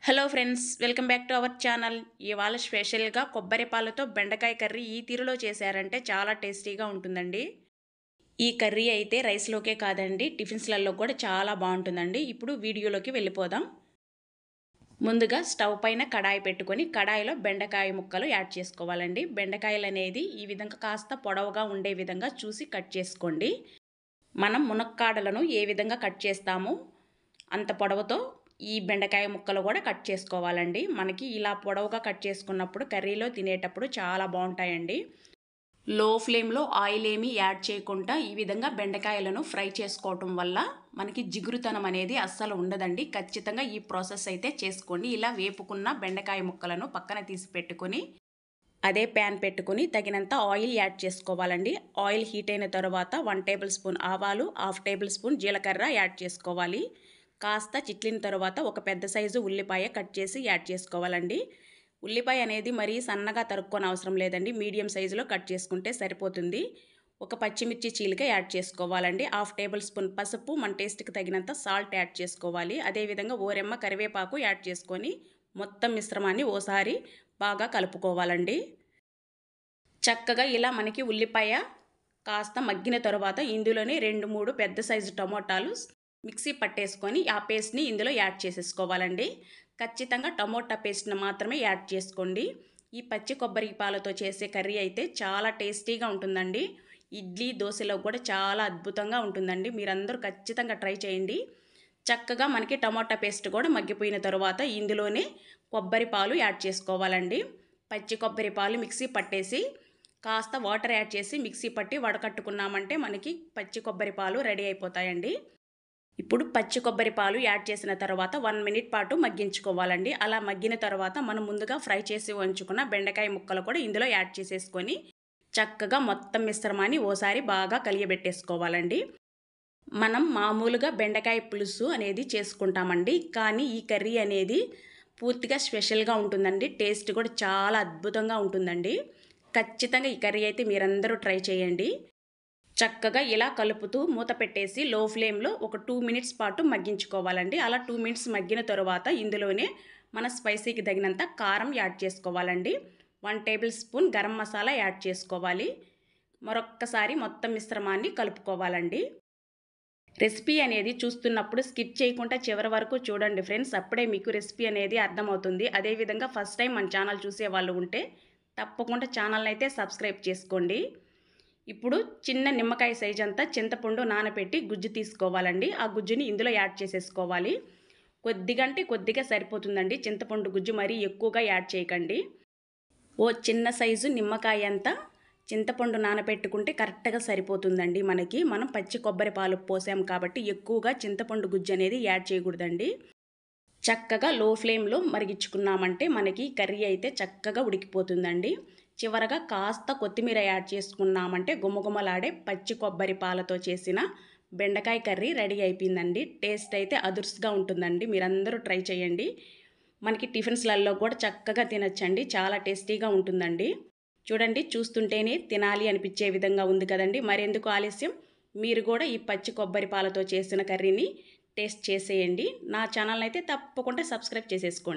Hello friends, welcome back to our channel. ఇవాళ స్పెషల్గా కొబ్బరి పాలతో బెండకాయ కర్రీ ఈ తీరులో చేశారంటే చాలా టేస్టీగా ఉంటుందండి. ఈ కర్రీ అయితే రైస్లోకే కాదండి, టిఫిన్స్లలో కూడా చాలా బాగుంటుందండి. ఇప్పుడు వీడియోలోకి వెళ్ళిపోదాం. ముందుగా స్టవ్ పైన కడాయి పెట్టుకొని కడాయిలో బెండకాయ ముక్కలు యాడ్ చేసుకోవాలండి. బెండకాయలు అనేది ఈ విధంగా కాస్త పొడవుగా ఉండే విధంగా చూసి కట్ చేసుకోండి. మనం మునక్కాడలను ఏ విధంగా కట్ చేస్తామో అంత పొడవుతో ఈ బెండకాయ ముక్కలు కూడా కట్ చేసుకోవాలండి. మనకి ఇలా పొడవుగా కట్ చేసుకున్నప్పుడు కర్రీలో తినేటప్పుడు చాలా బాగుంటాయండి. లో ఫ్లేమ్లో ఆయిల్ ఏమీ యాడ్ చేయకుండా ఈ విధంగా బెండకాయలను ఫ్రై చేసుకోవటం వల్ల మనకి జిగురుతనం అనేది అస్సలు ఉండదండి. ఖచ్చితంగా ఈ ప్రాసెస్ అయితే చేసుకోండి. ఇలా వేపుకున్న బెండకాయ ముక్కలను పక్కన తీసి పెట్టుకొని అదే ప్యాన్ పెట్టుకుని తగినంత ఆయిల్ యాడ్ చేసుకోవాలండి. ఆయిల్ హీట్ అయిన తర్వాత 1 టేబుల్ స్పూన్ ఆవాలు, 1/2 టేబుల్ స్పూన్ జీలకర్ర యాడ్ చేసుకోవాలి. కాస్త చిట్లిన తర్వాత ఒక పెద్ద సైజు ఉల్లిపాయ కట్ చేసి యాడ్ చేసుకోవాలండి. ఉల్లిపాయ అనేది మరీ సన్నగా తరుక్కొని అవసరం లేదండి, మీడియం సైజులో కట్ చేసుకుంటే సరిపోతుంది. ఒక పచ్చిమిర్చి చీలిక యాడ్ చేసుకోవాలండి. 1/2 టేబుల్ స్పూన్ పసుపు, మన టేస్ట్కి తగినంత సాల్ట్ యాడ్ చేసుకోవాలి. అదేవిధంగా ఓరెమ్మ కరివేపాకు యాడ్ చేసుకొని మొత్తం మిశ్రమాన్ని ఓసారి బాగా కలుపుకోవాలండి. చక్కగా ఇలా మనకి ఉల్లిపాయ కాస్త మగ్గిన తర్వాత ఇందులోనే 2-3 పెద్ద సైజు టమోటాలు మిక్సీ పట్టేసుకొని ఆ పేస్ట్ని ఇందులో యాడ్ చేసేసుకోవాలండి. ఖచ్చితంగా టమోటా పేస్ట్ని మాత్రమే యాడ్ చేసుకోండి. ఈ పచ్చి కొబ్బరి పాలతో చేసే కర్రీ అయితే చాలా టేస్టీగా ఉంటుందండి. ఇడ్లీ, దోశలో కూడా చాలా అద్భుతంగా ఉంటుందండి. మీరందరూ ఖచ్చితంగా ట్రై చేయండి. చక్కగా మనకి టమోటా పేస్ట్ కూడా మగ్గిపోయిన తర్వాత ఇందులోనే కొబ్బరి పాలు యాడ్ చేసుకోవాలండి. పచ్చి కొబ్బరి పాలు మిక్సీ పట్టేసి కాస్త వాటర్ యాడ్ చేసి మిక్సీ పట్టి వడకట్టుకున్నామంటే మనకి పచ్చి కొబ్బరి పాలు రెడీ అయిపోతాయండి. ఇప్పుడు పచ్చి కొబ్బరి పాలు యాడ్ చేసిన తర్వాత 1 మినిట్ పాటు మగ్గించుకోవాలండి. అలా మగ్గిన తర్వాత మనం ముందుగా ఫ్రై చేసి ఉంచుకున్న బెండకాయ ముక్కలు కూడా ఇందులో యాడ్ చేసేసుకొని చక్కగా మొత్తం మిశ్రమాన్ని ఓసారి బాగా కలియబెట్టేసుకోవాలండి. మనం మామూలుగా బెండకాయ పులుసు అనేది చేసుకుంటామండి, కానీ ఈ కర్రీ అనేది పూర్తిగా స్పెషల్గా ఉంటుందండి. టేస్ట్ కూడా చాలా అద్భుతంగా ఉంటుందండి. ఖచ్చితంగా ఈ కర్రీ అయితే మీరందరూ ట్రై చేయండి. చక్కగా ఇలా కలుపుతూ మూత పెట్టేసి లో ఫ్లేమ్లో ఒక 2 మినిట్స్ పాటు మగ్గించుకోవాలండి. అలా 2 మినిట్స్ మగ్గిన తర్వాత ఇందులోనే మన స్పైసీకి తగినంత కారం యాడ్ చేసుకోవాలండి. 1 table spoon garam masala add చేసుకోవాలి. మరొక్కసారి మొత్తం మిశ్రమాన్ని కలుపుకోవాలండి. రెసిపీ అనేది చూస్తున్నప్పుడు స్కిప్ చేయకుండా చివరి వరకు చూడండి ఫ్రెండ్స్, అప్పుడే మీకు రెసిపీ అనేది అర్థమవుతుంది. అదేవిధంగా ఫస్ట్ టైం మన ఛానల్ చూసే వాళ్ళు ఉంటే తప్పకుండా ఛానల్ని అయితే సబ్స్క్రైబ్ చేసుకోండి. ఇప్పుడు చిన్న నిమ్మకాయ సైజ్ అంతా చింతపండు నానబెట్టి గుజ్జు తీసుకోవాలండి. ఆ గుజ్జుని ఇందులో యాడ్ చేసేసుకోవాలి. కొద్దిగా సరిపోతుందండి చింతపండు గుజ్జు, మరీ ఎక్కువగా యాడ్ చేయకండి. ఓ చిన్న సైజు నిమ్మకాయ అంతా చింతపండు నానబెట్టుకుంటే కరెక్ట్గా సరిపోతుందండి. మనం పచ్చి కొబ్బరి పాలు పోసాం కాబట్టి ఎక్కువగా చింతపండు గుజ్జు అనేది యాడ్ చేయకూడదండి. చక్కగా లో ఫ్లేమ్లో మరిగించుకున్నామంటే మనకి కర్రీ అయితే చక్కగా ఉడికిపోతుందండి. చివరగా కాస్త కొత్తిమీర యాడ్ చేసుకున్నామంటే గుమగుమలాడే పచ్చి కొబ్బరి పాలతో చేసిన బెండకాయ కర్రీ రెడీ అయిపోయిందండి. టేస్ట్ అయితే అదుర్స్గా ఉంటుందండి. మీరందరూ ట్రై చేయండి. మనకి టిఫిన్స్లలో కూడా చక్కగా తినచ్చండి. చాలా టేస్టీగా ఉంటుందండి. చూడండి, చూస్తుంటేనే తినాలి అనిపించే విధంగా ఉంది కదండి. మరెందుకు ఆలస్యం, మీరు కూడా ఈ పచ్చి కొబ్బరి పాలతో చేసిన కర్రీని టేస్ట్ చేసేయండి. నా ఛానల్ని అయితే తప్పకుండా సబ్స్క్రైబ్ చేసేసుకోండి.